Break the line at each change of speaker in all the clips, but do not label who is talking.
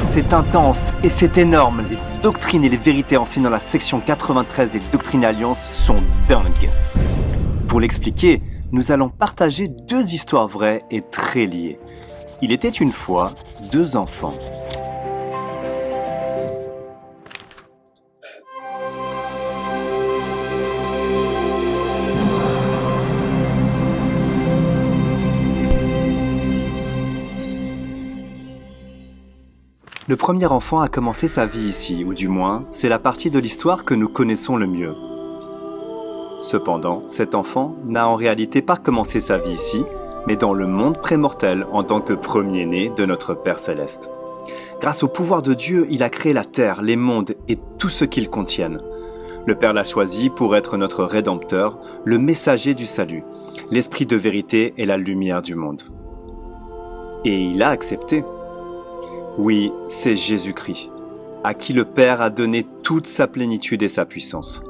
c'est intense et c'est énorme. Les doctrines et les vérités enseignées dans la section 93 des Doctrines et Alliances sont dingues. Pour l'expliquer, nous allons partager deux histoires vraies et très liées. Il était une fois deux enfants. Le premier enfant a commencé sa vie ici, ou du moins, c'est la partie de l'histoire que nous connaissons le mieux. Cependant, cet enfant n'a en réalité pas commencé sa vie ici, mais dans le monde prémortel en tant que premier-né de notre Père Céleste. Grâce au pouvoir de Dieu, il a créé la terre, les mondes et tout ce qu'ils contiennent. Le Père l'a choisi pour être notre Rédempteur, le messager du salut, l'Esprit de vérité et la lumière du monde. Et il a accepté. Oui, c'est Jésus-Christ, à qui le Père a donné toute sa plénitude et sa puissance.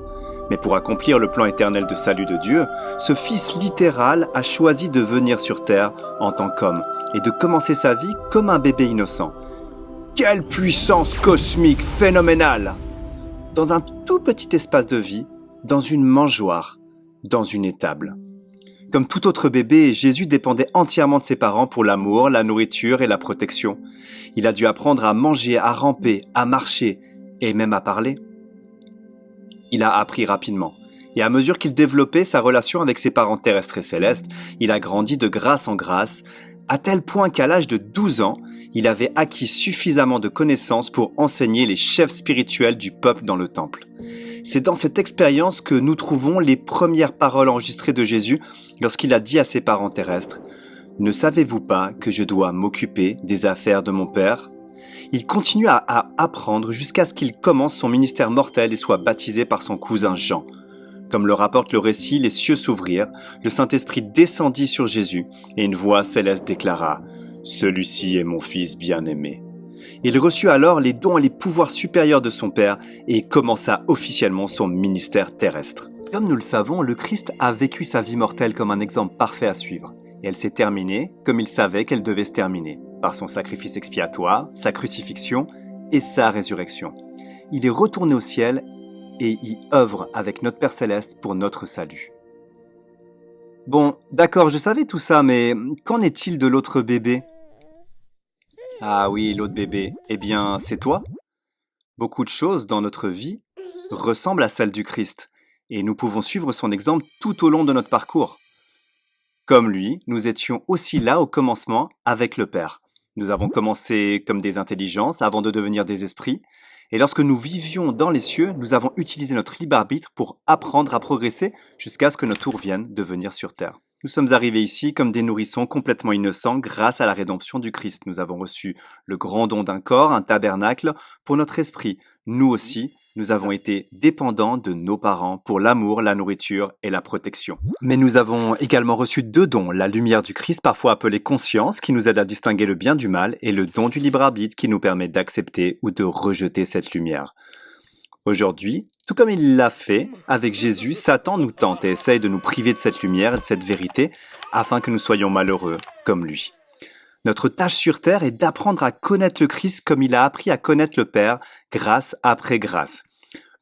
Mais pour accomplir le plan éternel de salut de Dieu, ce Fils littéral a choisi de venir sur terre en tant qu'homme et de commencer sa vie comme un bébé innocent. Quelle puissance cosmique phénoménale! Dans un tout petit espace de vie, dans une mangeoire, dans une étable. Comme tout autre bébé, Jésus dépendait entièrement de ses parents pour l'amour, la nourriture et la protection. Il a dû apprendre à manger, à ramper, à marcher et même à parler. Il a appris rapidement. Et à mesure qu'il développait sa relation avec ses parents terrestres et célestes, il a grandi de grâce en grâce, à tel point qu'à l'âge de 12 ans, il avait acquis suffisamment de connaissances pour enseigner les chefs spirituels du peuple dans le temple. C'est dans cette expérience que nous trouvons les premières paroles enregistrées de Jésus lorsqu'il a dit à ses parents terrestres « Ne savez-vous pas que je dois m'occuper des affaires de mon Père ?» Il continue à apprendre jusqu'à ce qu'il commence son ministère mortel et soit baptisé par son cousin Jean. Comme le rapporte le récit, les cieux s'ouvrirent, le Saint-Esprit descendit sur Jésus et une voix céleste déclara « Celui-ci est mon Fils bien-aimé ». Il reçut alors les dons et les pouvoirs supérieurs de son Père et commença officiellement son ministère terrestre. Comme nous le savons, le Christ a vécu sa vie mortelle comme un exemple parfait à suivre. Et elle s'est terminée comme il savait qu'elle devait se terminer, par son sacrifice expiatoire, sa crucifixion et sa résurrection. Il est retourné au ciel et y œuvre avec notre Père Céleste pour notre salut. Bon, d'accord, je savais tout ça, mais qu'en est-il de l'autre bébé ? Ah oui, l'autre bébé. Eh bien, c'est toi. Beaucoup de choses dans notre vie ressemblent à celles du Christ, et nous pouvons suivre son exemple tout au long de notre parcours. Comme lui, nous étions aussi là au commencement avec le Père. Nous avons commencé comme des intelligences avant de devenir des esprits, et lorsque nous vivions dans les cieux, nous avons utilisé notre libre arbitre pour apprendre à progresser jusqu'à ce que notre tour vienne de venir sur terre. Nous sommes arrivés ici comme des nourrissons complètement innocents grâce à la rédemption du Christ. Nous avons reçu le grand don d'un corps, un tabernacle, pour notre esprit. Nous aussi, nous avons été dépendants de nos parents pour l'amour, la nourriture et la protection. Mais nous avons également reçu deux dons, la lumière du Christ, parfois appelée conscience, qui nous aide à distinguer le bien du mal, et le don du libre arbitre qui nous permet d'accepter ou de rejeter cette lumière. Aujourd'hui, tout comme il l'a fait avec Jésus, Satan nous tente et essaye de nous priver de cette lumière et de cette vérité afin que nous soyons malheureux comme lui. Notre tâche sur terre est d'apprendre à connaître le Christ comme il a appris à connaître le Père, grâce après grâce.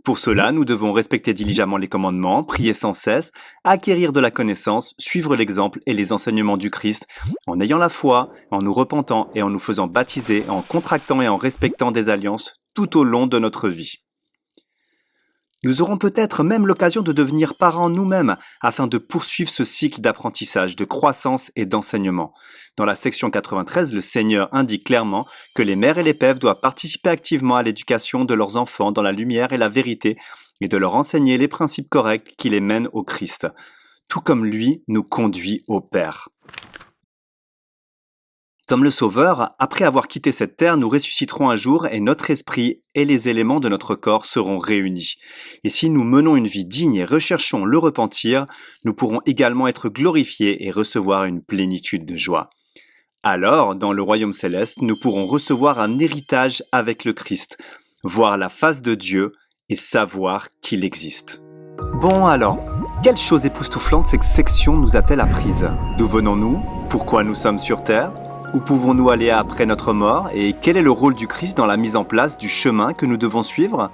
Pour cela, nous devons respecter diligemment les commandements, prier sans cesse, acquérir de la connaissance, suivre l'exemple et les enseignements du Christ, en ayant la foi, en nous repentant et en nous faisant baptiser, en contractant et en respectant des alliances tout au long de notre vie. Nous aurons peut-être même l'occasion de devenir parents nous-mêmes afin de poursuivre ce cycle d'apprentissage, de croissance et d'enseignement. Dans la section 93, le Seigneur indique clairement que les mères et les pères doivent participer activement à l'éducation de leurs enfants dans la lumière et la vérité et de leur enseigner les principes corrects qui les mènent au Christ, tout comme lui nous conduit au Père. Comme le Sauveur, après avoir quitté cette terre, nous ressusciterons un jour et notre esprit et les éléments de notre corps seront réunis. Et si nous menons une vie digne et recherchons le repentir, nous pourrons également être glorifiés et recevoir une plénitude de joie. Alors, dans le royaume céleste, nous pourrons recevoir un héritage avec le Christ, voir la face de Dieu et savoir qu'il existe. Bon alors, quelle chose époustouflante cette section nous a-t-elle apprises ? D'où venons-nous ? Pourquoi nous sommes sur terre ? Où pouvons-nous aller après notre mort et quel est le rôle du Christ dans la mise en place du chemin que nous devons suivre ?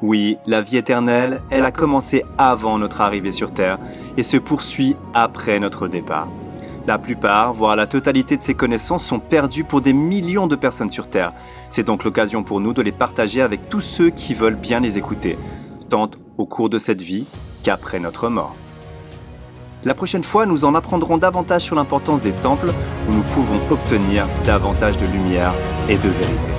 Oui, la vie éternelle, elle a commencé avant notre arrivée sur Terre et se poursuit après notre départ. La plupart, voire la totalité de ces connaissances sont perdues pour des millions de personnes sur Terre. C'est donc l'occasion pour nous de les partager avec tous ceux qui veulent bien les écouter, tant au cours de cette vie qu'après notre mort. La prochaine fois, nous en apprendrons davantage sur l'importance des temples où nous pouvons obtenir davantage de lumière et de vérité.